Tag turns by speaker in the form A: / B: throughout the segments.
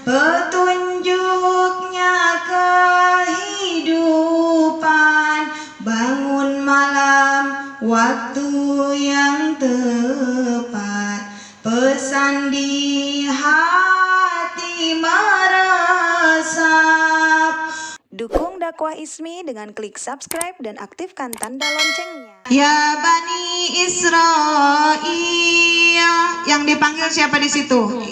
A: petunjuknya kehidupan. Bangun malam waktu yang tepat, pesan di hati meresap.
B: Dukung dakwah Ismi dengan klik subscribe dan aktifkan tanda loncengnya.
A: Ya Bani Israil, yang dipanggil siapa di situ?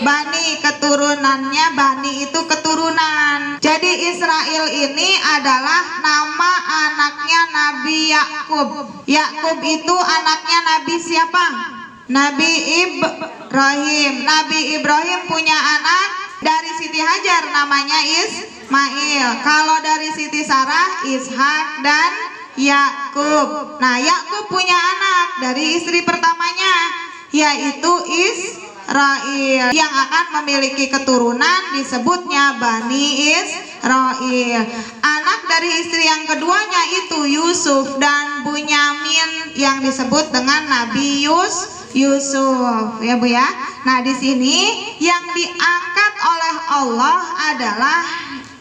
A: Bani, keturunannya. Bani itu keturunan. Jadi Israel ini adalah nama anaknya Nabi Yakub. Yakub itu anaknya Nabi siapa? Nabi Ibrahim. Nabi Ibrahim punya anak dari Siti Hajar namanya Ismail. Kalau dari Siti Sarah, Ishak dan Yakub. Nah, Yakub punya anak dari istri pertamanya, yaitu Israil, yang akan memiliki keturunan disebutnya Bani Israil. Anak dari istri yang keduanya itu Yusuf dan Bunyamin, yang disebut dengan Nabi Yusuf, ya Bu ya. Nah, di sini yang diangkat oleh Allah adalah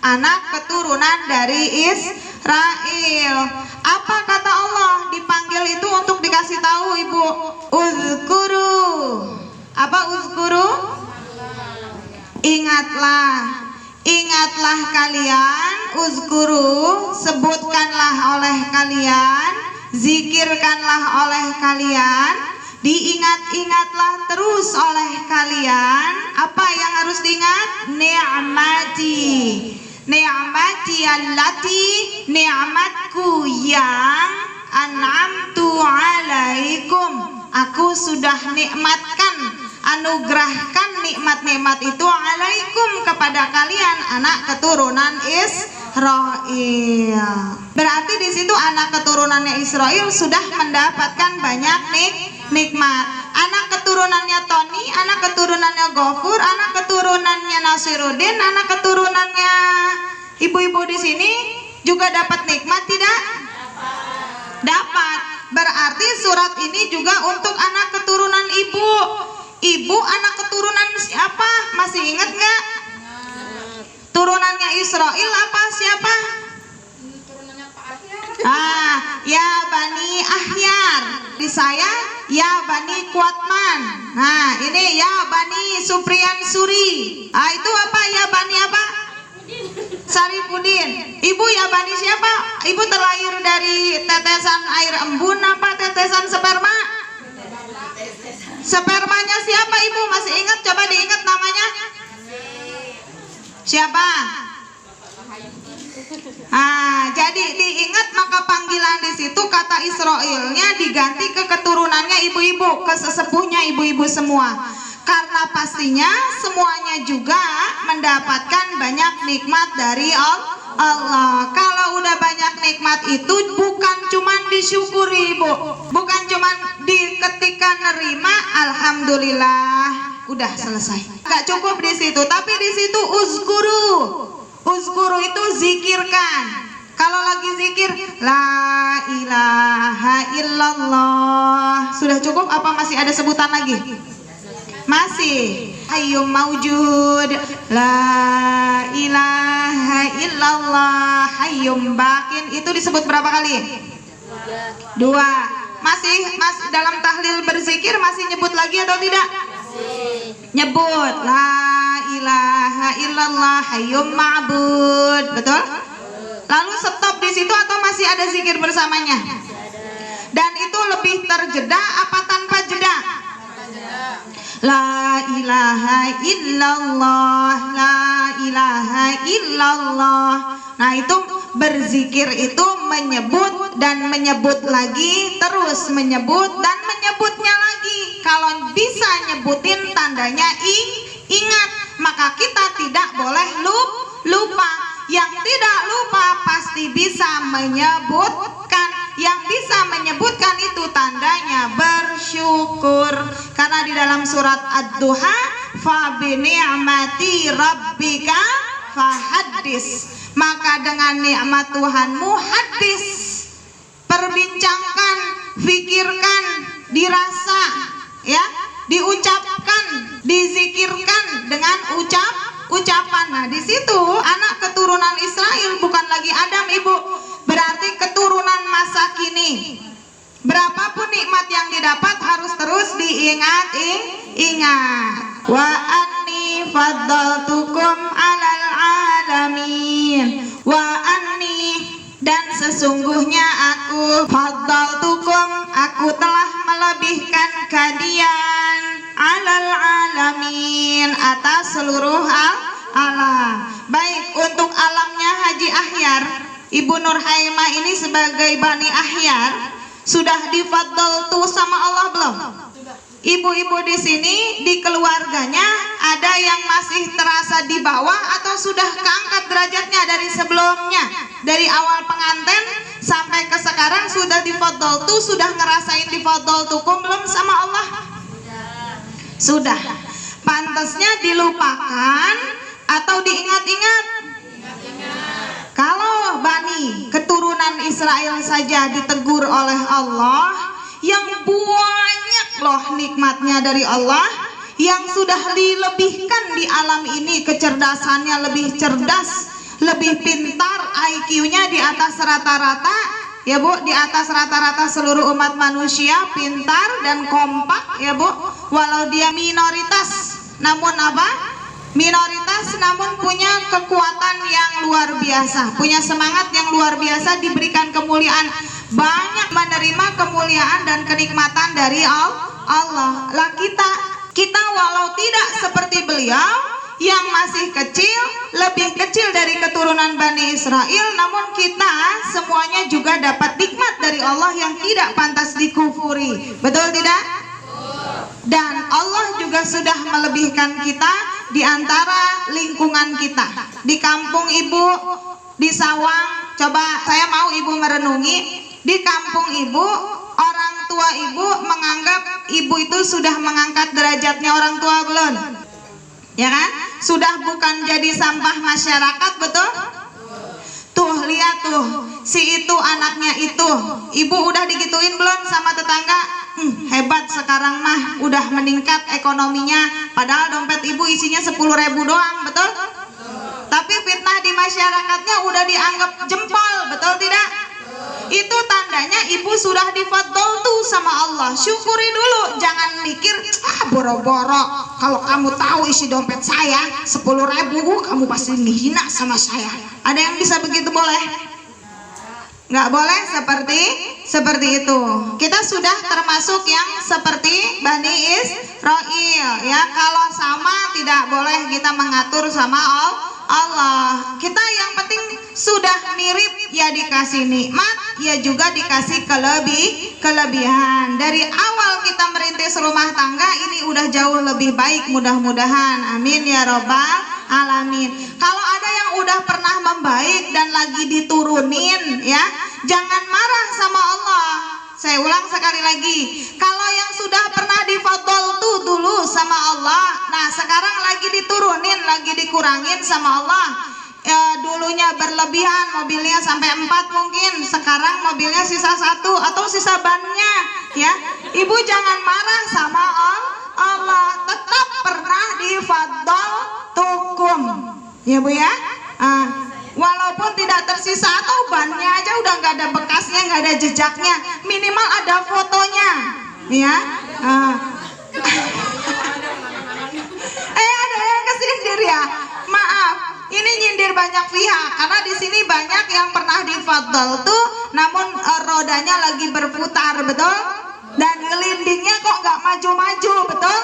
A: anak keturunan dari Israel. Apa kata Allah? Dipanggil itu untuk dikasih tahu, Ibu. Uzkuru. Apa uzkuru? Ingatlah. Ingatlah kalian, uzkuru, sebutkanlah oleh kalian, zikirkanlah oleh kalian, diingat-ingatlah terus oleh kalian. Apa yang harus diingat? Ni'mati. Ni'mati allati, ni'matku yang an'amtu alaikum, aku sudah nikmatkan, anugerahkan nikmat-nikmat itu alaikum kepada kalian, anak keturunan Israel. Berarti di situ anak keturunannya Israel sudah mendapatkan banyak nikmat. Anak keturunannya Tony, anak keturunannya Gofur, anak keturunannya Nasiruddin, anak keturunannya ibu-ibu di sini juga dapat nikmat tidak? Dapat. Berarti surat ini juga untuk anak keturunan ibu. Ibu anak keturunan siapa? Masih ingat nggak? Turunannya Israel apa? Siapa?
C: Turunannya Pak Ahyar.
A: Ya Bani Ahyar. Di saya ya Bani Kuatman. Nah, ini ya Bani Supriyan Suri. Itu apa? Ya Bani apa? Saripudin. Ibu ya Bani siapa? Ibu terlahir dari tetesan air embun apa tetesan sperma? Spermanya siapa Ibu? Masih ingat? Coba diingat namanya. Siapa? Jadi diingat, maka panggilan di situ kata Israilnya diganti ke keturunannya ibu-ibu, ke sesepuhnya ibu-ibu semua. Karena pastinya semuanya juga mendapatkan banyak nikmat dari Allah. Kalau udah banyak nikmat itu bukan cuma disyukuri, Ibu. Bukan cuma ketika nerima alhamdulillah udah selesai. Gak cukup di situ, tapi di situ uzkuru. Uzkuru itu zikirkan. Kalau lagi zikir la ilaha illallah, sudah cukup apa masih ada sebutan lagi? Masih. Hayyum maujud, la ilaha illallah, hayyum bakin, itu disebut berapa kali? 2. Masih dalam tahlil berzikir masih nyebut lagi atau tidak? Nyebut la ilaha illallah, hayyum ma'bud, betul? Lalu stop di situ atau masih ada zikir bersamanya? Dan itu lebih terjeda apa tanpa jeda? La ilaha illallah, la ilaha illallah. Nah, itu berzikir itu menyebut dan menyebut lagi, terus menyebut dan menyebutnya lagi. Kalau bisa nyebutin tandanya ingat, maka kita tidak boleh lupa. Yang tidak lupa pasti bisa menyebutkan. Yang bisa menyebutkan itu tandanya bersyukur. Karena di dalam surat Ad-Duha, fa bi ni'mati rabbika fahaddis, maka dengan nikmat Tuhanmu hadis, perbincangkan, fikirkan, dirasa, ya, diucapkan, dizikirkan dengan ucapan. Nah, di situ anak keturunan Israel bukan lagi Adam, Ibu. Berarti keturunan masa kini. Berapapun nikmat yang didapat harus terus ingat. Wa anni faddaltukum 'alal 'alamin. Wa anni, dan sesungguhnya aku faddaltukum, aku telah melebihkan kalian 'alal 'alamin, atas seluruh alam. Baik, untuk alamnya Haji Ahyar, Ibu Nurhaimah ini sebagai Bani Ahyar sudah difaddaltu sama Allah belum? Ibu-ibu di sini di keluarganya ada yang masih terasa di bawah atau sudah keangkat derajatnya dari sebelumnya? Dari awal pengantin sampai ke sekarang sudah difaddaltu, sudah ngerasain difaddaltukum belum sama Allah? Sudah. Pantasnya dilupakan atau diingat-ingat? Kalau Bani keturunan Israel saja ditegur oleh Allah, yang banyak loh nikmatnya dari Allah, yang sudah dilebihkan di alam ini, kecerdasannya lebih cerdas, lebih pintar, IQ-nya di atas rata-rata, ya Bu, di atas rata-rata seluruh umat manusia, pintar dan kompak, ya Bu. Walau dia minoritas, namun apa? Minoritas namun punya kekuatan yang luar biasa, punya semangat yang luar biasa, diberikan kemuliaan, banyak menerima kemuliaan dan kenikmatan dari Allah. Lah kita walau tidak seperti beliau yang masih kecil, lebih kecil dari keturunan Bani Israel, namun kita semuanya juga dapat nikmat dari Allah yang tidak pantas dikufuri. Betul tidak? Dan Allah juga sudah melebihkan kita di antara lingkungan kita. Di kampung Ibu, di sawah, coba saya mau Ibu merenungi, di kampung Ibu, orang tua Ibu menganggap Ibu itu sudah mengangkat derajatnya orang tua belum? Ya kan? Sudah bukan jadi sampah masyarakat, betul? Tuh, lihat tuh, si itu anaknya itu, Ibu udah digituin belum sama tetangga? Hebat sekarang mah, udah meningkat ekonominya, padahal dompet Ibu isinya 10.000 doang, betul? Tapi fitnah di masyarakatnya udah dianggap jempol, betul tidak? Itu tandanya Ibu sudah difaddaltu sama Allah. Syukuri dulu, jangan mikir boro-boro kalau kamu tahu isi dompet saya 10.000, kamu pasti menghina sama saya. Ada yang bisa begitu boleh? Nggak boleh seperti itu. Kita sudah termasuk yang seperti Bani Israil, ya. Kalau sama tidak boleh kita mengatur sama Allah. Kita yang penting sudah mirip, ya dikasih nikmat, ya juga dikasih kelebihan. Dari awal kita merintis rumah tangga ini udah jauh lebih baik, mudah-mudahan. Amin ya robbal alamin. Kalau ada yang udah pernah membaik dan lagi diturunin, ya, jangan marah sama Allah. Saya ulang sekali lagi, kalau yang sudah pernah difaddaltu dulu sama Allah, nah sekarang lagi diturunin, lagi dikurangin sama Allah. Dulunya berlebihan, mobilnya sampai 4 mungkin, sekarang mobilnya sisa 1 atau sisa bannya, ya. Ibu jangan marah sama Allah, tetap pernah difaddaltukum, ya Bu ya. Walaupun tidak tersisa atau bannya aja udah nggak ada bekasnya, nggak ada jejaknya, minimal ada fotonya, ya. Ada yang kesindir ya, maaf, ini nyindir banyak pihak karena di sini banyak yang pernah difaddaltu namun rodanya lagi berputar, betul? Dan gelindingnya kok nggak maju-maju, betul?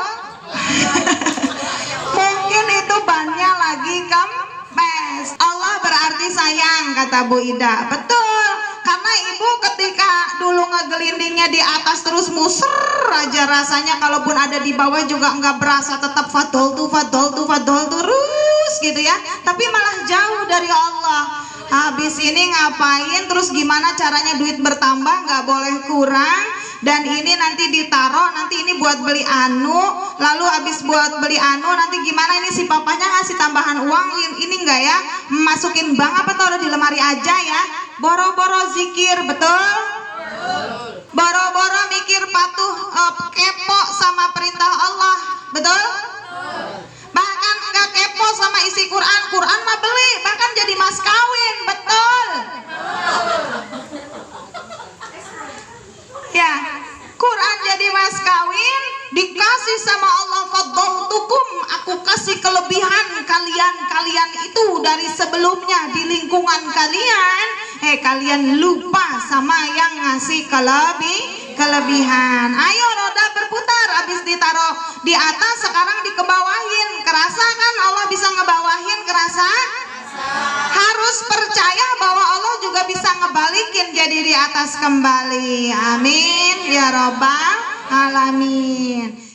A: Mungkin itu bannya lagi kempes. Allah berarti sayang, kata Bu Ida. Betul, karena Ibu ketika dulu ngegelindingnya di atas terus muser aja rasanya, kalaupun ada di bawah juga nggak berasa, tetap faddaltu terus gitu ya. Tapi malah jauh dari Allah. Habis ini ngapain, terus gimana caranya duit bertambah, nggak boleh kurang. Dan ini nanti ditaruh, nanti ini buat beli anu, lalu habis buat beli anu nanti gimana, ini si papanya ngasih tambahan uang, ini enggak ya, masukin bank apa taruh di lemari aja ya. Boro-boro zikir, betul? Boro-boro mikir patuh, kepo sama perintah Allah, betul? Bahkan jauh dari sebelumnya di lingkungan kalian, kalian lupa sama yang ngasih kelebihan. Ayo roda berputar, habis ditaruh di atas sekarang dikebawahin. Kerasa kan Allah bisa ngebawahin, kerasa? Harus percaya bahwa Allah juga bisa ngebalikin jadi di atas kembali. Amin ya robbal alamin.